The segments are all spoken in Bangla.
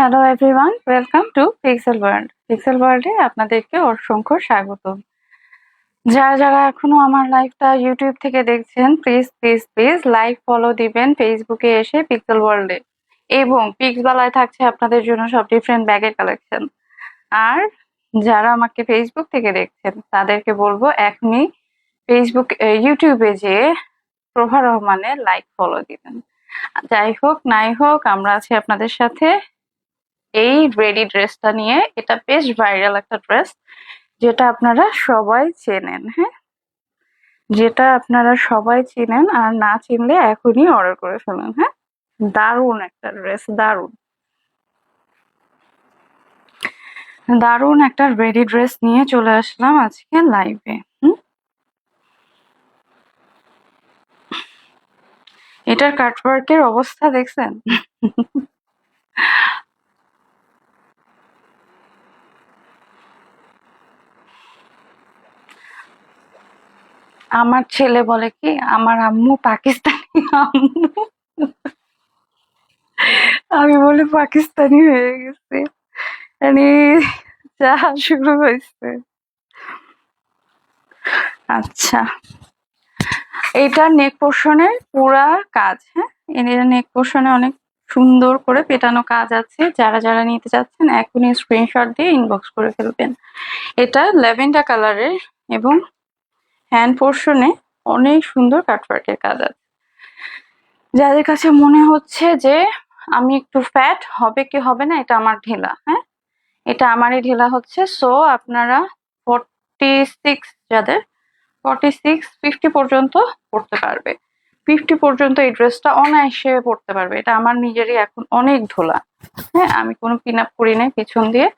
Hello everyone, welcome to pixel world. Pixel ওয়ার্ল্ডে আপনাদেরকে অসংখ্য স্বাগত। যারা যারা এখনো আমার লাইভটা ইউটিউব থেকে দেখছেন, please please please like follow দিবেন ফেসবুকে এসে পিক্সেল ওয়ার্ল্ডে। এবং পিক্সবালায় থাকছে আপনাদের জন্য সব ডিফারেন্ট ব্যাগের কালেকশন। আর যারা আমাকে ফেসবুক থেকে দেখছেন তাদেরকে বলবো এখনই ফেসবুক ইউটিউবে যেয়ে প্রভা রহমানের লাইক ফলো দিবেন। যাই হোক নাই হোক, আমরা আছি আপনাদের সাথে। এই রেডি ড্রেসটা নিয়ে, এটা বেশ ভাইরাল একটা ড্রেস, যেটা আপনারা সবাই চেনেন। হ্যাঁ, যেটা আপনারা সবাই চিনেন, আর না চিনলে এখনই অর্ডার করে ফেলেন। হ্যাঁ, দারুণ একটা ড্রেস, দারুণ দারুণ একটা রেডি ড্রেস নিয়ে চলে আসলাম আজকে লাইভে। এটার কাটওয়ার্কের অবস্থা দেখছেন? আমার ছেলে বলে কি, আমার আম্মু পাকিস্তানি আম্মু। আমি বলি পাকিস্তানি হয়ে গেছে, মানে যা শুরু হয়েছে। আচ্ছা, এইটার নেক পোর্শনের পুরা কাজ, হ্যাঁ, এর নেক পোর্শনে অনেক সুন্দর করে পেটানো কাজ আছে। যারা যারা নিতে চাচ্ছেন এখনই স্ক্রিনশট দিয়ে ইনবক্স করে ফেলবেন। এটা ল্যাভেন্ডার কালারের এবং হ্যান্ড পোর্শনে অনেক সুন্দর কাটওয়ার্কের কাজ আছে। যাদের কাছে মনে হচ্ছে যে আমি একটু ফ্যাট, হবে কি হবে না, এটা আমার ঢিলা। হ্যাঁ, এটা আমারই ঢিলা হচ্ছে। সো আপনারা 46, যাদের 46, 50 পর্যন্ত পড়তে পারবে। 50 পর্যন্ত এই ড্রেসটা অনায়াসে পড়তে পারবে। এটা আমার নিজেরই এখন অনেক ধোলা। হ্যাঁ, আমি কোনো পিন আপ করি নাই পিছন দিয়ে।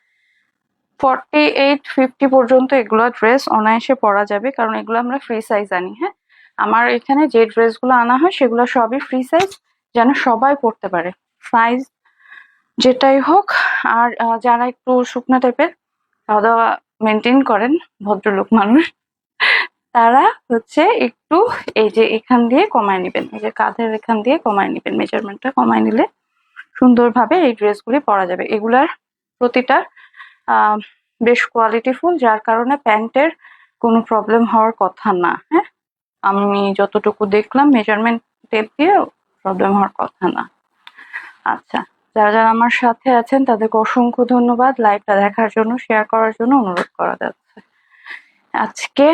48, 50 পর্যন্ত এগুলো ড্রেস অনায়াসে পরা যাবে, কারণ এগুলো আমরা ফ্রি সাইজ আনি। হ্যাঁ, আমার এখানে যে ড্রেসগুলো আনা হয় সেগুলো সবই ফ্রি সাইজ, যেন সবাই পড়তে পারে, সাইজ যেটাই হোক। আর যারা একটু শুকনা টাইপের খাওয়া দাওয়া মেনটেন করেন, ভদ্রলোক মানুষ, তারা হচ্ছে একটু এই যে এখান দিয়ে কমায় নেবেন, এই যে কাঁধের এখান দিয়ে কমায় নেবেন, মেজারমেন্টটা কমায় নিলে সুন্দরভাবে এই ড্রেসগুলি পরা যাবে। এগুলার প্রতিটা বেশ কোয়ালিটিফুল, যার কারণে প্যান্টের কোনো প্রবলেম হওয়ার কথা না। হ্যাঁ, আমি যতটুকু দেখলাম মেজারমেন্ট টেপ দিয়ে প্রবলেম হওয়ার কথা না। আচ্ছা, যারা যারা আমার সাথে আছেন তাদেরকে অসংখ্য ধন্যবাদ লাইভটা দেখার জন্য, শেয়ার করার জন্য অনুরোধ করা যাচ্ছে। আজকে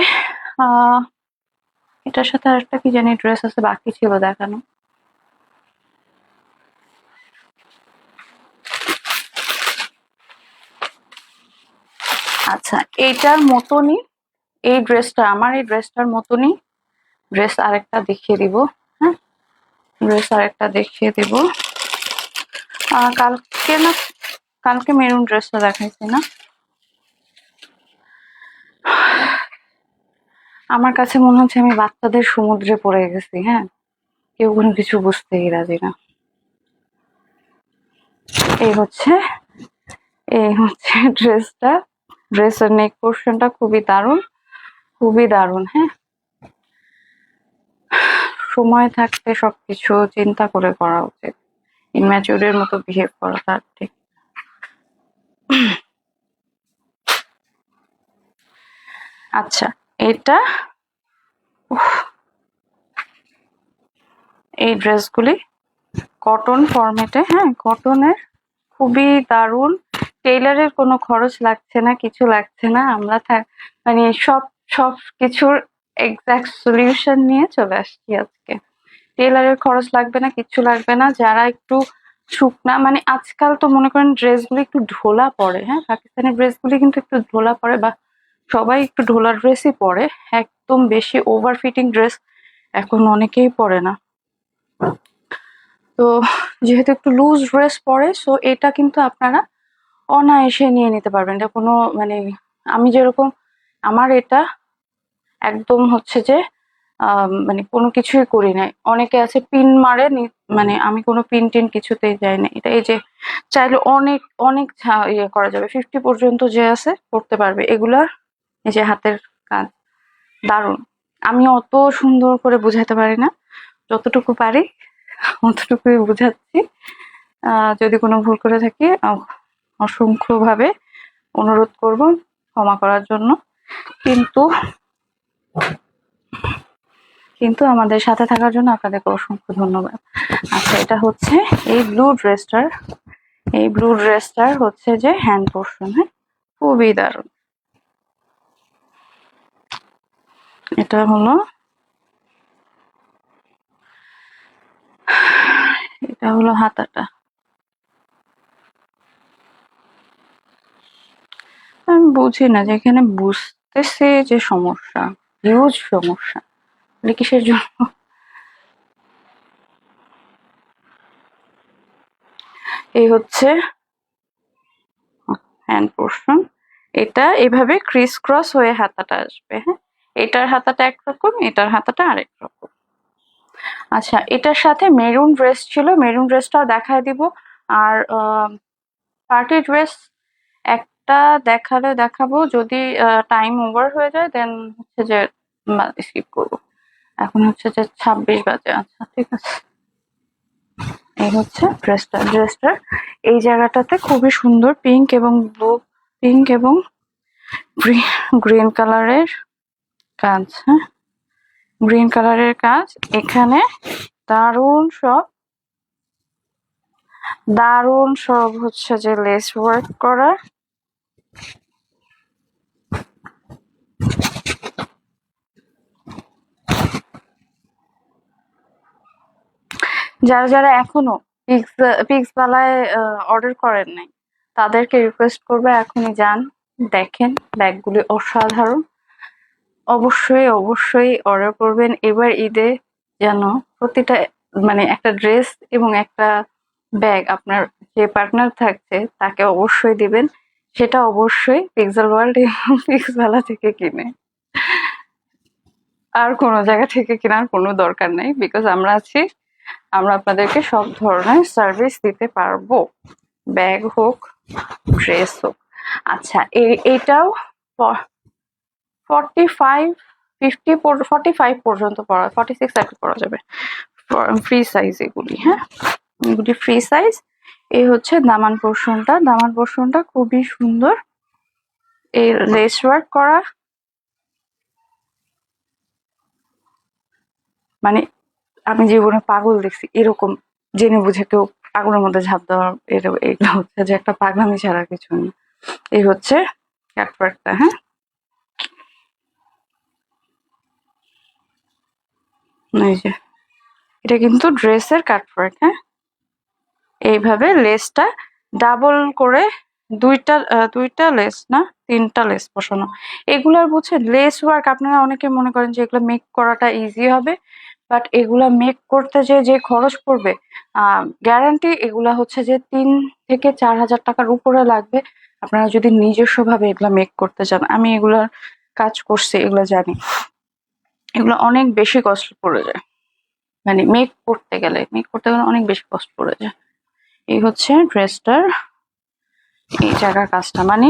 এটার সাথে আরেকটা কি জানি ড্রেস আছে, বাকি ছিল দেখানো। আচ্ছা, এইটার মতনই এই ড্রেসটা, আমার এই ড্রেসটার মতনই ড্রেস আরেকটা দেখিয়ে দিব। হ্যাঁ, ড্রেস আরেকটা দেখিয়ে দিব। কালকে না, কালকে মেরুন ড্রেসটা দেখাইছি না? আমার কাছে মনে হচ্ছে আমি বাচ্চাদের সমুদ্রে পড়ে গেছি। হ্যাঁ, কেউ কোনো কিছু বুঝতেই রাজি না। এই হচ্ছে ড্রেসটা। ড্রেসের নেক পোর্শনটা খুবই দারুণ, খুবই দারুণ। হ্যাঁ, সময় থাকতে সবকিছু চিন্তা করে করা উচিত, ইম্যাচিউরের মতো বিহেভ করা তার ঠিক। আচ্ছা, এটা এই ড্রেসগুলি কটন ফরম্যাটে, হ্যাঁ, কটনের, খুবই দারুণ। টেইলারের কোনো খরচ লাগছে না, কিছু লাগছে না। আমরা মানে সব কিছুর এক্সাক্ট সলিউশন নিয়ে চলে আসছি আজকে। টেইলারের খরচ লাগবে না, কিচ্ছু লাগবে না। যারা একটু শুকনা, মানে আজকাল তো মনে করেন ড্রেসগুলি একটু ঢোলা পড়ে। হ্যাঁ, পাকিস্তানি ড্রেসগুলি কিন্তু একটু ঢোলা পড়ে, বা সবাই একটু ঢোলা ড্রেসই পরে। একদম বেশি ওভার ফিটিং ড্রেস এখন অনেকেই পরে না। তো যেহেতু একটু লুজ ড্রেস পরে, সো এটা কিন্তু আপনারা অনায়াসে নিয়ে নিতে পারবেন। এটা কোনো মানে, আমি যেরকম, আমার এটা একদম হচ্ছে যে মানে কোনো কিছুই করি নাই। অনেকে আছে পিন মারে, মানে আমি কোনো পিন টিন কিছুতেই যাই না। এটা এই যে চাইলে অনেক অনেক ইয়ে করা যাবে, 50 পর্যন্ত যে আছে করতে পারবে। এগুলা এই যে হাতের কাজ দারুণ। আমি অত সুন্দর করে বুঝাতে পারি না, যতটুকু পারি অতটুকুই বুঝাচ্ছি। যদি কোনো ভুল করে থাকি অসংখ্যভাবে অনুরোধ করব ক্ষমা করার জন্য। কিন্তু কিন্তু আমাদের সাথে থাকার জন্য আপনাদেরকে অসংখ্য ধন্যবাদ। আচ্ছা, এটা হচ্ছে এই ব্লু ড্রেসটার হচ্ছে যে হ্যান্ড পোর্শন। হ্যাঁ, খুবই দারুণ। এটা হলো হাতাটা। আমি বুঝি না যে এখানে বুঝতেছে যে সমস্যা, হিউজ সমস্যা, কিসের জন্য। এই হচ্ছে হ্যান্ড পোর্শন। এটা এভাবে ক্রিস ক্রস হয়ে হাতাটা আসবে। হ্যাঁ, এটার হাতাটা একরকম, এটার হাতাটা আরেক রকম। আচ্ছা, এটার সাথে মেরুন ড্রেস ছিল, মেরুন ড্রেসটাও দেখায় দিব। আর পার্টি ড্রেস একটা দেখাবো, যদি টাইম ওভার হয়ে যায় দেন হচ্ছে যে স্কিপ করবো। এখন হচ্ছে যে 26 বাজে। আচ্ছা, ঠিক আছে। এই হচ্ছে ড্রেসটার এই জায়গাটাতে খুবই সুন্দর পিঙ্ক এবং গ্রিন কালারের কাজ। হ্যাঁ, গ্রিন কালারের কাজ। এখানে দারুণ সব হচ্ছে যে লেস ওয়ার্ক করা। যারা এখনো পিক্স বালায় অর্ডার করেন নাই, তাদেরকে রিকোয়েস্ট করবে এখনই যান, দেখেন ব্যাগগুলি অসাধারণ। অবশ্যই অর্ডার করবেন। এবার ঈদে যেন প্রতিটা মানে একটা ড্রেস এবং একটা ব্যাগ আপনার যে পার্টনার থাকছে তাকে অবশ্যই দিবেন। সেটা অবশ্যই পিক্সেল ওয়ার্ল্ড এবং পিক্সবালা থেকে কিনে, আর কোনো জায়গা থেকে কেনার কোনো দরকার নেই। বিকজ আমরা আছি, আমরা আপনাদেরকে সব ধরনের সার্ভিস দিতে পারবো, ব্যাগ হোক ড্রেস হোক। আচ্ছা, এটাও 45 পর্যন্ত পড়া, 46 আর কি পড়া যাবে। ফ্রি সাইজ এগুলি। হ্যাঁ, এগুলি ফ্রি সাইজ। এই হচ্ছে দামান পোর্শনটা খুবই সুন্দর, এই লেস ওয়ার্ক করা। মানে আমি জীবনে পাগল দেখছি এরকম জেনে বুঝে কেউ আগুনের মধ্যে ঝাঁপ দেওয়া, এটা হচ্ছে যে একটা পাগলামি ছাড়া কিছু নেই। এই হচ্ছে কাটওয়ার্কটা। হ্যাঁ, এই যে এটা কিন্তু ড্রেসের কাটওয়ার্ক। হ্যাঁ, এইভাবে লেসটা ডাবল করে দুইটা লেস না তিনটা লেস বসানো। এগুলার বুঝছে লেস ওয়ার্ক, আপনারা অনেকে মনে করেন যে এগুলো মেক করাটা ইজি হবে, বাট এগুলা মেক করতে যে খরচ পড়বে, গ্যারান্টি এগুলা হচ্ছে যে 3 থেকে 4 হাজার টাকার উপরে লাগবে আপনারা যদি নিজস্ব ভাবে এগুলা মেক করতে চান। আমি এগুলার কাজ করছি, এগুলা জানি, এগুলো অনেক বেশি কষ্ট পড়ে যায়। মানে মেক করতে গেলে অনেক বেশি কষ্ট পড়ে যায়। এই হচ্ছে ড্রেসটার এই জায়গার কাজটা। মানে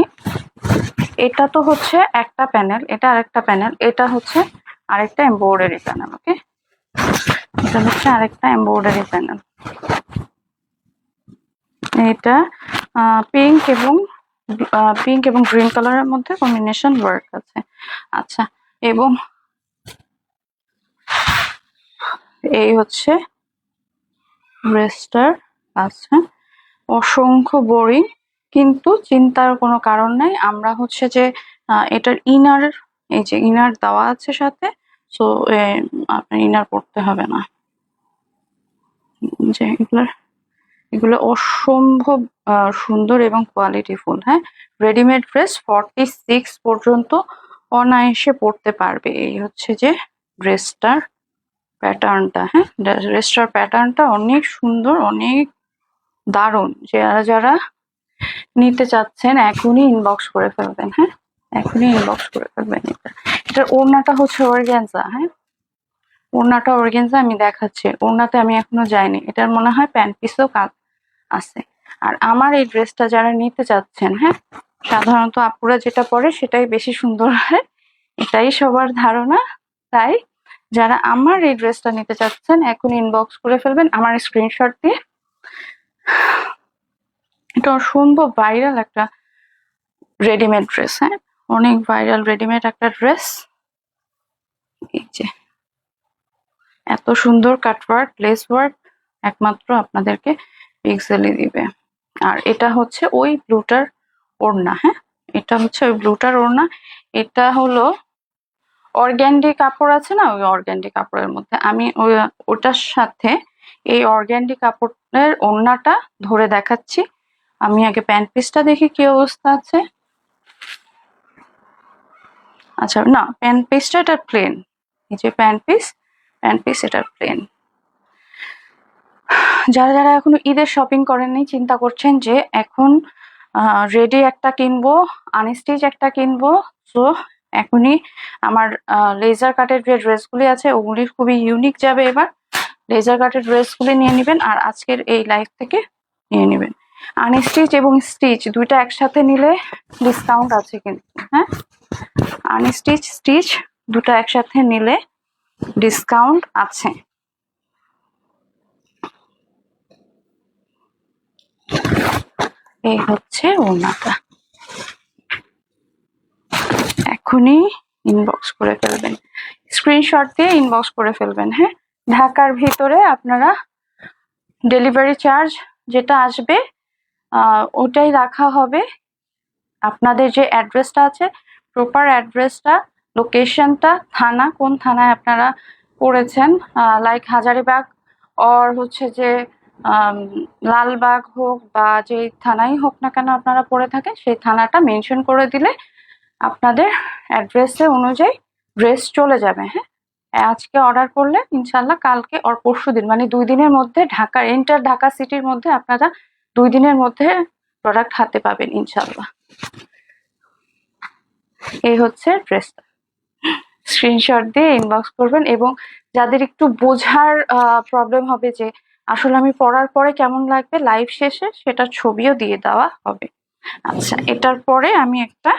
এটা তো হচ্ছে একটা প্যানেল, এটা আরেকটা প্যানেল, এটা হচ্ছে আরেকটা এমব্রয়ডারি প্যানেল। ওকে, এটা হচ্ছে আরেকটা এমব্রয়ডারি প্যানেল। এটা পিঙ্ক এবং গ্রিন কালারের মধ্যে কম্বিনেশন ওয়ার্ক আছে। আচ্ছা, এবং এই হচ্ছে ড্রেসটার। আচ্ছা, অসংখ্য বোরিং, কিন্তু চিন্তার কোনো কারণ নাই। আমরা হচ্ছে যে এটার এই যে ইনার দেওয়া আছে সাথে, সো আপনার ইনার পড়তে হবে না। যে এগুলো অসম্ভব সুন্দর এবং কোয়ালিটিফুল। হ্যাঁ, রেডিমেড ড্রেস 46 পর্যন্ত অনায়াসে পড়তে পারবে। এই হচ্ছে যে ড্রেসটার প্যাটার্নটা। হ্যাঁ, ড্রেসটার প্যাটার্নটা অনেক সুন্দর, অনেক দারুণ। যারা নিতে চাচ্ছেন এখনই ইনবক্স করে ফেলবেন। হ্যাঁ, এখনই ইনবক্স করে ফেলবেন। এটার ওড়নাটা হচ্ছে অর্গানজা। হ্যাঁ, ওড়নাটা অর্গানজা আমি দেখাচ্ছি। ওড়নাতে আমি এখনো যাইনি, এটার মনে হয় প্যান্ট পিসও কাজ আছে। আর আমার এই ড্রেসটা যারা নিতে চাচ্ছেন, হ্যাঁ, সাধারণত আপুরা যেটা পরে সেটাই বেশি সুন্দর হয়, এটাই সবার ধারণা। তাই যারা আমার এই ড্রেসটা নিতে চাচ্ছেন এখন ইনবক্স করে ফেলবেন আমার স্ক্রিনশট দিয়ে। এটা অসম্ভব ভাইরাল একটা রেডিমেড ড্রেস। হ্যাঁ, অনেক ভাইরাল রেডিমেড একটা ড্রেস। এই যে এত সুন্দর কাটওয়ার্ক, লেস ওয়ার্ক একমাত্র আপনাদেরকে পিক্সেলি দিবে। আর এটা হচ্ছে ওই ব্লুটার ওড়না। হ্যাঁ, এটা হচ্ছে ওই ব্লুটার ওড়না। এটা হলো অর্গ্যান্ডি কাপড় আছে না, ওই অর্গ্যান্ডি কাপড়ের মধ্যে আমি ওটার সাথে এই অর্গ্যান্ডি কাপড়ের ওড়নাটা ধরে দেখাচ্ছি। আমি আগে প্যান্ট পিসটা দেখি কি অবস্থা আছে। আচ্ছা, না, প্যান্ট পিসটা এটা প্লেন। এই যে প্যান্ট পিস এটা প্লেন। যারা যারা এখনো ঈদের শপিং করেননি, চিন্তা করছেন যে এখন রেডি একটা কিনবো, আনস্টিচ একটা কিনবো, সো এখনই আমার লেজার কাটের যে ড্রেসগুলি আছে ওগুলি খুবই ইউনিক যাবে এবার। লেজার কাটের ড্রেসগুলি নিয়ে নেবেন আর আজকের এই লাইভ থেকে নিয়ে নেবেন। আনস্টিচ এবং স্টিচ দুইটা একসাথে নিলে ডিসকাউন্ট আছে কিন্তু। হ্যাঁ, আনস্টিচ স্টিচ দুটো একসাথে নিলে ডিসকাউন্ট আছে। এই হচ্ছে ওড়নাটা। এখনই ইনবক্স করে ফেলবেন, স্ক্রিনশট দিয়ে ইনবক্স করে ফেলবেন। হ্যাঁ, ঢাকার ভিতরে আপনারা ডেলিভারি চার্জ যেটা আসবে ওটাই রাখা হবে। আপনাদের যে অ্যাড্রেসটা আছে, প্রপার অ্যাড্রেসটা, লোকেশনটা, থানা, কোন থানায় আপনারা পড়েছেন, লাইক হাজারীবাগ অর হচ্ছে যে লালবাগ হোক বা যে থানাই হোক না কেন আপনারা পড়ে থাকেন, সেই থানাটা মেনশন করে দিলে আপনাদের অ্যাড্রেসে অনুযায়ী ড্রেস চলে যাবে। হ্যাঁ, আজকে অর্ডার করলে ইনশাল্লাহ কালকে আর পরশু দিন, মানে 2 দিনের মধ্যে ঢাকা এন্টার ঢাকা সিটির মধ্যে আপনারা 2 দিনের মধ্যে প্রোডাক্ট হাতে পাবেন ইনশাল্লাহ। এই হচ্ছে ড্রেসটা। স্ক্রিনশট দিয়ে ইনবক্স করবেন এবং যাদের একটু বোঝার প্রবলেম হবে যে আসলে আমি পরার পরে কেমন লাগবে লাইভ শেষে, সেটার ছবিও দিয়ে দেওয়া হবে। আচ্ছা, এটার পরে আমি একটা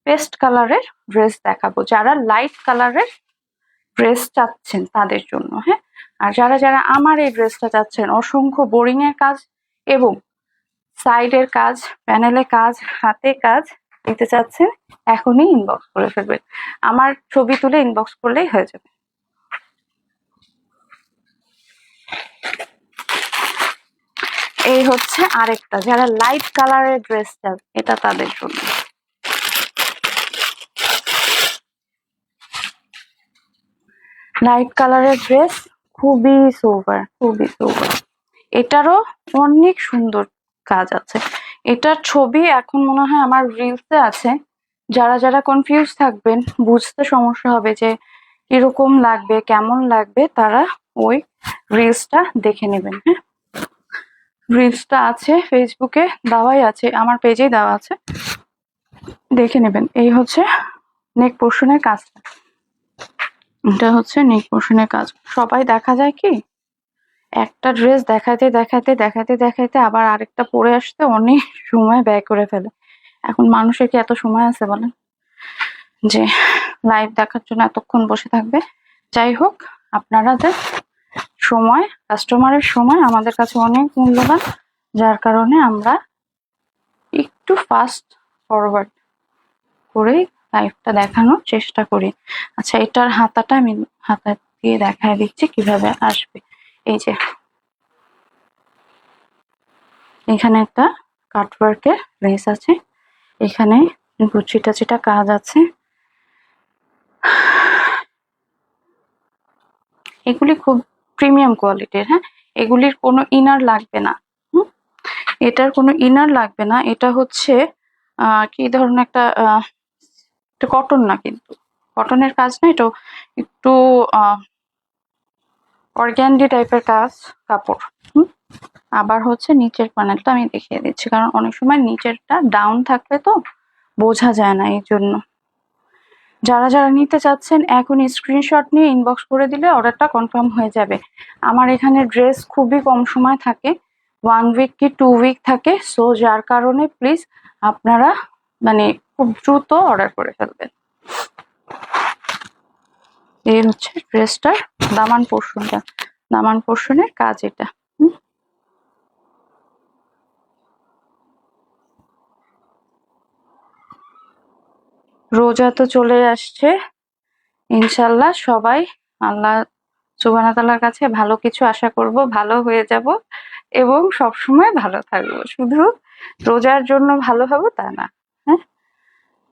পেস্ট কালারের ড্রেস দেখাবো, যারা লাইট কালারের ড্রেস চাচ্ছেন তাদের জন্য। হ্যাঁ, আর যারা যারা আমার এই ড্রেসটা চাচ্ছেন, অসংখ্য বোরিং এর কাজ এবং সাইডের কাজ, প্যানেলে কাজ, হাতে কাজ দিতে চাচ্ছেন, এখনই ইনবক্স করে ফেলবেন। আমার ছবি তুলে ইনবক্স করলেই হয়ে যাবে। এই হচ্ছে আরেকটা, যারা লাইট কালারের ড্রেস চান এটা তাদের জন্য। লাইট কালারের ড্রেস খুবই সোবার, খুবই সোবার। এটারও অনেক সুন্দর কাজ আছে। এটার ছবি এখন মনে হয় আমার রিলসে আছে। যারা যারা কনফিউজ থাকবেন, বুঝতে সমস্যা হবে যে কিরকম লাগবে, কেমন লাগবে, তারা ওই রিলসটা দেখে নেবেন। হ্যাঁ, রিলসটা আছে ফেসবুকে দেওয়াই আছে, আমার পেজেই দেওয়া আছে, দেখে নেবেন। এই হচ্ছে নেক পোর্শনের কাজটা। এটা হচ্ছে নেক পোর্শনের কাজ। সবাই দেখা যায় কি একটা ড্রেস দেখাইতে দেখাইতে দেখাইতে দেখাইতে আবার আরেকটা পরে আসতে অনেক সময় ব্যয় করে ফেলে। এখন মানুষের কি এত সময় আছে বলেন যে লাইভ দেখার জন্য এতক্ষণ বসে থাকবে? যাই হোক, আপনাদের সময়, কাস্টমারের সময় আমাদের কাছে অনেক মূল্যবান, যার কারণে আমরা একটু ফাস্ট ফরওয়ার্ড করে লাইভটা দেখানোর চেষ্টা করি। আচ্ছা, এটার হাতাটা আমি হাতা দিয়ে দেখায় দিচ্ছি কিভাবে আসবে। এই যে এখানে একটা কাটওয়ার্কের লেস আছে, এখানে ছিটা ছিটা কাজ আছে। এগুলি খুব প্রিমিয়াম কোয়ালিটির। হ্যাঁ, এগুলির কোনো ইনার লাগবে না। এটার কোনো ইনার লাগবে না। এটা হচ্ছে কি ধরনের একটা কটন না, কিন্তু কটনের কাজ না, এটা একটু অর্গ্যান্ডি টাইপের কাজ কাপড়। আবার হচ্ছে নিচের প্যানেলটা আমি দেখিয়ে দিচ্ছি, কারণ অনেক সময় নিচেরটা ডাউন থাকলে তো বোঝা যায় না, এই জন্য। যারা যারা নিতে চাচ্ছেন এখনই স্ক্রিনশট নিয়ে ইনবক্স করে দিলে অর্ডারটা কনফার্ম হয়ে যাবে। আমার এখানে ড্রেস খুবই কম সময় থাকে, 1 উইক কি 2 উইক থাকে, সো যার কারণে প্লিজ আপনারা মানে খুব দ্রুত অর্ডার করে ফেলবেন। এই হচ্ছে ড্রেসটার দামান পোর্শনটা, দামান পোর্শনের কাজ এটা। রোজা তো চলে আসছে, ইনশাল্লাহ সবাই আল্লাহ সুবহানাহু ওয়া তাআলার কাছে ভালো কিছু আশা করব, ভালো হয়ে যাব এবং সবসময় ভালো থাকবো। শুধু রোজার জন্য ভালো হব তা না। হ্যাঁ,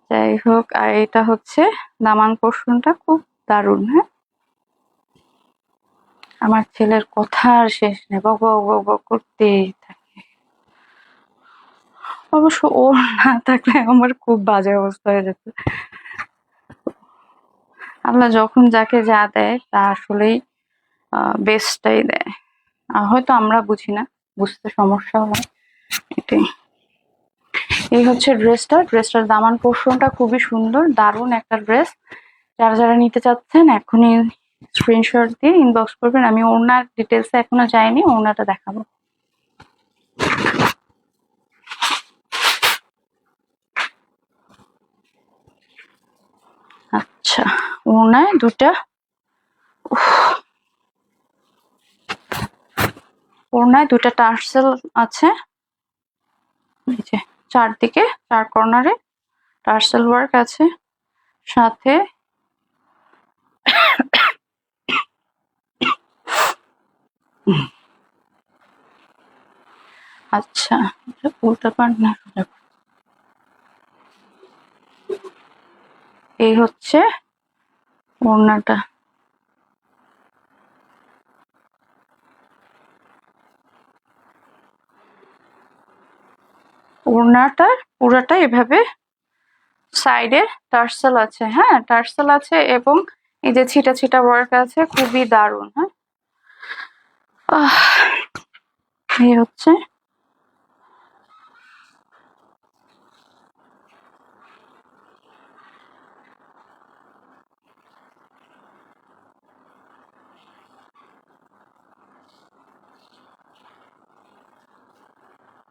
যাই হোক, আর এটা হচ্ছে দামান পোর্শনটা খুব দারুণ। হ্যাঁ, আমার ছেলের কথা আর শেষ নেই, বক বক বক বক করতেই থাকে। অবশ্য ওর না থাকলে আমার খুব বাজে অবস্থা হয়ে যেত। আল্লাহ যখন যাকে যা দেয় তা আসলেই বেস্টটাই দেয়। হয়তো আমরা বুঝি না, বুঝতে সমস্যা হয়, এটাই। এই হচ্ছে ড্রেসটার দামান পোর্শনটা খুবই সুন্দর, দারুণ একটা ড্রেস। যারা যারা নিতে চাচ্ছেন এখনই স্ক্রিনশট দিয়ে ইনবক্স করবেন। আমি ওড়নার ডিটেলসে এখনো যাইনি, ওড়নাটা দেখাবো। আচ্ছা, ওড়নায় দুটা, ওড়নায় দুটা টার্সেল আছে, এই যে চারদিকে 4 কর্নারে টার্সেল ওয়ার্ক আছে, সাথে আচ্ছা উল্টা পার না, এই হচ্ছে ওড়নাটা। ওড়নাটার পুরাটা এভাবে সাইডে টার্সেল আছে। হ্যাঁ, টার্সেল আছে এবং এই যে ছিটা ছিটা ওয়ার্ক আছে, খুবই দারুণ। হ্যাঁ,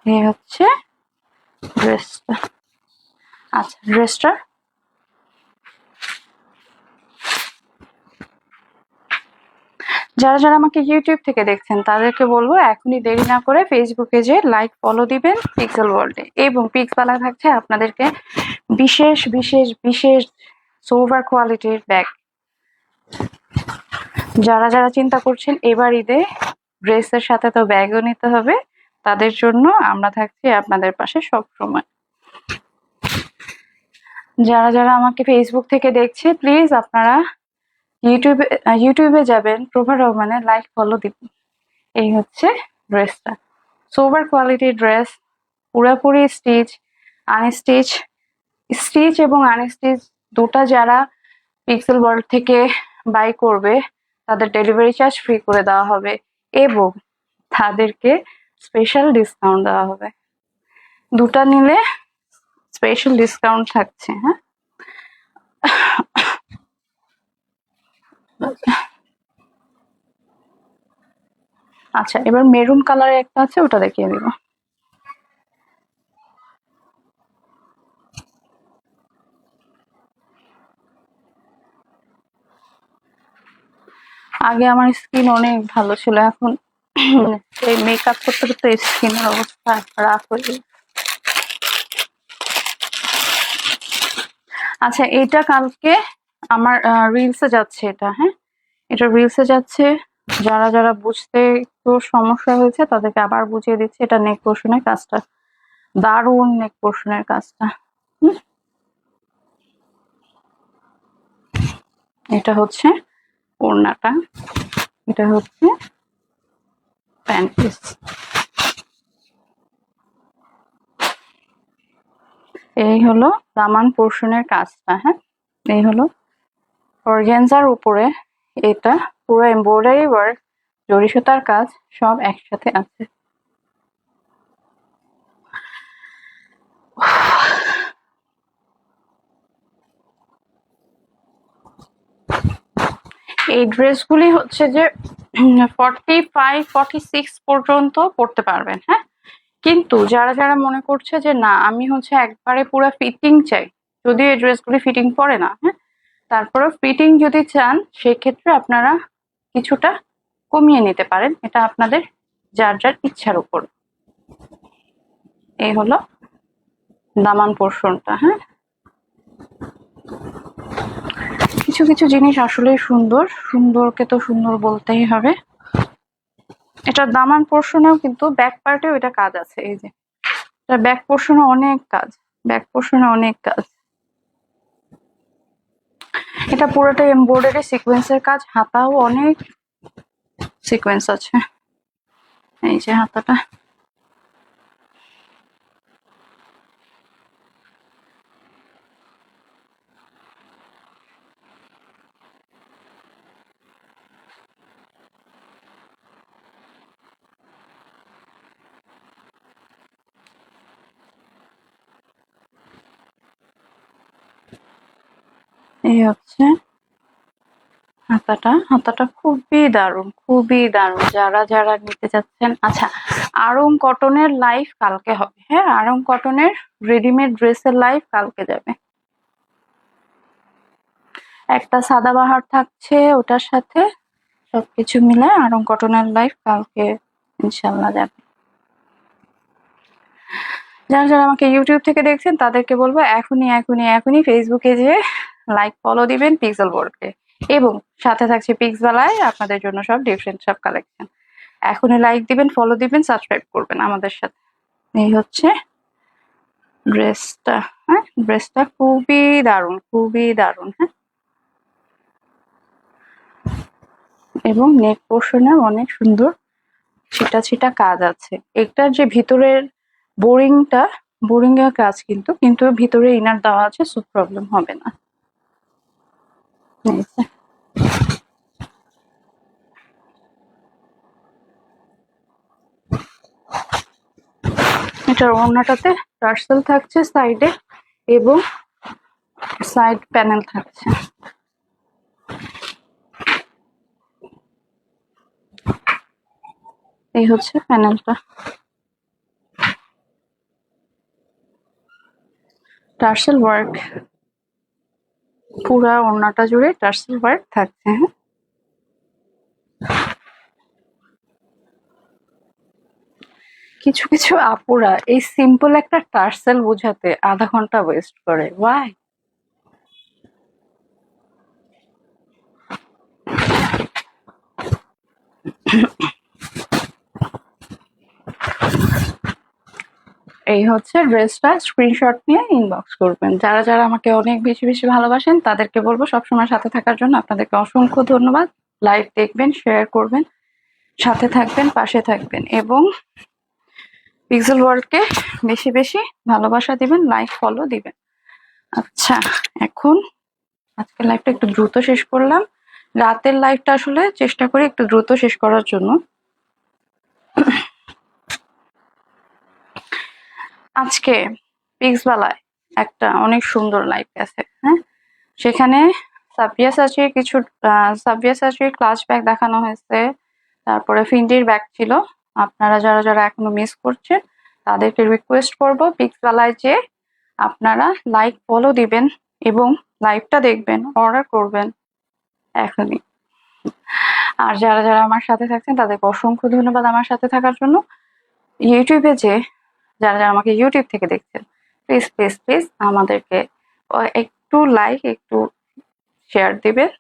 এই হচ্ছে ড্রেসটা। আচ্ছা, ড্রেসটা যারা যারা আমাকে ইউটিউব থেকে দেখছেন তাদেরকে বলবো এখনই দেরি না করে ফেসবুকে যে লাইক ফলো দিবেন পিক্সেল ওয়ার্ল্ডে, এবং পিক্সবেলা থাকছে আপনাদেরকে বিশেষ বিশেষ বিশেষ সোভার কোয়ালিটির ব্যাগ। যারা যারা চিন্তা করছেন এবার ঈদে ড্রেসের সাথে তো ব্যাগও নিতে হবে, তাদের জন্য আমরা থাকছি আপনাদের পাশে সব সময়। যারা যারা আমাকে ফেসবুক থেকে দেখছে প্লিজ আপনারা ইউটিউবে যাবেন, প্রভা রহমানের লাইক ফলো দিবেন। এই হচ্ছে ড্রেসটা, সোভার কোয়ালিটির ড্রেস, পুরাপুরি স্টিচ, আনস্টিচ, স্টিচ এবং আনস্টিচ দুটা যারা পিক্সেল ওয়ার্ল্ড থেকে বাই করবে তাদের ডেলিভারি চার্জ ফ্রি করে দেওয়া হবে এবং তাদেরকে স্পেশাল ডিসকাউন্ট দেওয়া হবে। দুটা নিলে স্পেশাল ডিসকাউন্ট থাকছে। হ্যাঁ, আচ্ছা, এবার মেরুন কালারের একটা আছে, ওটা দেখিয়ে দিব। আগে আমার স্কিন অনেক ভালো ছিল, এখন এই মেকআপ করতে করতে স্কিনের অবস্থা খারাপ হয়ে গেছে। আচ্ছা, এটা কালকে আমার রিলসে যাচ্ছে এটা। হ্যাঁ, এটা রিলসে যাচ্ছে। যারা যারা বুঝতে একটু সমস্যা হয়েছে তাদেরকে আবার বুঝিয়ে দিচ্ছি। এটা নেক পোর্শনের কাজটা দারুণ, নেক পোর্শনের কাজটা। এটা হচ্ছে ওড়নাটা, এটা হচ্ছে প্যান্ট পিস। এই হলো দামান পোর্শনের কাজটা। হ্যাঁ, এই হলো অর্গানজার উপরে, এটা পুরো এমব্রয়ডারি ওয়ার্ক, জরি সুতার কাজ সব একসাথে আছে। এই ড্রেসগুলি হচ্ছে যে 45-46 পর্যন্ত পড়তে পারবেন। হ্যাঁ, কিন্তু যারা যারা মনে করছে যে না আমি হচ্ছে একবারে পুরো ফিটিং চাই, যদিও এই ড্রেসগুলি ফিটিং পড়ে না, হ্যাঁ, তারপরেও ফিটিং যদি চান সেক্ষেত্রে আপনারা কিছুটা কমিয়ে নিতে পারেন, এটা আপনাদের যার যার ইচ্ছার উপর। এই হলো দামান পোর্শনটা। হ্যাঁ, কিছু কিছু জিনিস আসলেই সুন্দর, সুন্দরকে তো সুন্দর বলতেই হবে। এটার দামান পোর্শনেও কিন্তু ব্যাক পার্টেও এটা কাজ আছে। এই যে এটা ব্যাক পোর্শনে অনেক কাজ, ব্যাক পোর্শনে অনেক কাজ। এটা পুরোটাই এমব্রয়ডারি সিকোয়েন্সের কাজ, হাতাও অনেক সিকোয়েন্স আছে। এই যে হাতাটা, এই হচ্ছে হাতাটা। হাতাটা খুবই দারুণ, খুবই দারুণ। যারা যারা নিতে চাচ্ছেন, আচ্ছা আড়ং কটনের লাইভ কালকে হবে। হ্যাঁ, আড়ং কটনের রেডিমেড ড্রেসের লাইভ কালকে যাবে। একটা সাদাবাহার থাকছে ওটার সাথে, সবকিছু মিলে আড়ং কটনের লাইভ কালকে ইনশাল্লাহ যাবে। যারা যারা আমাকে ইউটিউব থেকে দেখছেন তাদেরকে বলবো এখনই এখনই এখনই ফেসবুকে যে লাইক ফলো দিবেন পিক্সেল ওয়ার্ল্ডকে, এবং সাথে থাকছে পিক্সবালায় আপনাদের জন্য সব ডিফারেন্ট সব কালেকশন। এখনই লাইক দিবেন, ফলো দিবেন, সাবস্ক্রাইব করবেন আমাদের সাথে। এই হচ্ছে ড্রেসটা। হ্যাঁ, ড্রেসটা খুবই দারুণ, খুবই দারুণ। হ্যাঁ, এবং নেক পোর্শনে অনেক সুন্দর ছিটা ছিটা কাজ আছে। এটার যে ভিতরের বোরিংটা, বোরিং এর কাজ কিন্তু কিন্তু ভিতরে ইনার দেওয়া আছে, সো প্রবলেম হবে না। এটার ওড়নাটাতে টার্সেল থাকছে সাইডে, এবং সাইড প্যানেল থাকছে। এই হচ্ছে প্যানেলটা, টার্সেল ওয়ার্ক, পুরা ওড়নাটা জুড়ে টার্সেল ওয়ার্ক থাকছে। হ্যাঁ, কিছু কিছু আপুরা এই সিম্পল একটা টার্সেল বোঝাতে আধা ঘন্টা ওয়েস্ট করে। ওয়াই? এই হচ্ছে ড্রেসটা, স্ক্রিনশট নিয়ে ইনবক্স করবেন। যারা যারা আমাকে অনেক বেশি বেশি ভালোবাসেন তাদেরকে বলবো সবসময় সাথে থাকার জন্য। আপনাদেরকে অসংখ্য ধন্যবাদ। লাইভ দেখবেন, শেয়ার করবেন, সাথে থাকবেন, পাশে থাকবেন, এবং পিক্সেল ওয়ার্ল্ডকে বেশি বেশি ভালোবাসা দিবেন, লাইক ফলো দিবেন। আচ্ছা, এখন আজকের লাইভটা একটু দ্রুত শেষ করলাম। রাতের লাইভটা আসলে চেষ্টা করি একটু দ্রুত শেষ করার জন্য। আজকে পিক্সবালায় একটা অনেক সুন্দর লাইভ আছে। হ্যাঁ, সেখানে সাবিয়াসাচির কিছু সাবিয়াসাচির ক্লাচ ব্যাগ দেখানো হয়েছে, তারপরে ফিন্ডির ব্যাগ ছিল। আপনারা যারা যারা এখনো মিস করছেন তাদেরকে রিকোয়েস্ট করব পিক্সবালায় যে আপনারা লাইক ফলো দিবেন এবং লাইভটা দেখবেন, অর্ডার করবেন এখনই। আর যারা যারা আমার সাথে থাকছেন তাদেরকে অসংখ্য ধন্যবাদ আমার সাথে থাকার জন্য। ইউটিউবে যে যারা যারা আমাকে ইউটিউব থেকে দেখছেন, প্লিজ প্লিজ প্লিজ আমাদেরকে একটু লাইক, একটু শেয়ার দিবেন।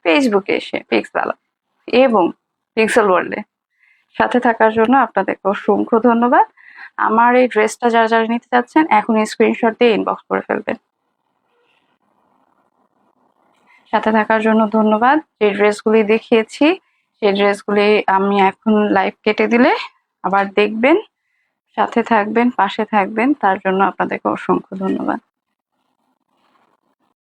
ফেসবুকে এসে পিক্সবালা এবং পিক্সেল ওয়ার্ল্ডে সাথে থাকার জন্য আপনাদেরকে অসংখ্য ধন্যবাদ। আমার এই ড্রেসটা যারা যারা নিতে চাচ্ছেন এখনই স্ক্রিনশট দিয়ে ইনবক্স করে ফেলবেন। সাথে থাকার জন্য ধন্যবাদ। যে ড্রেসগুলি দেখিয়েছি সেই ড্রেসগুলি আমি এখন লাইভ কেটে দিলে আবার দেখবেন, সাথে থাকবেন, পাশে থাকবেন, তার জন্য আপনাদেরকে অসংখ্য ধন্যবাদ।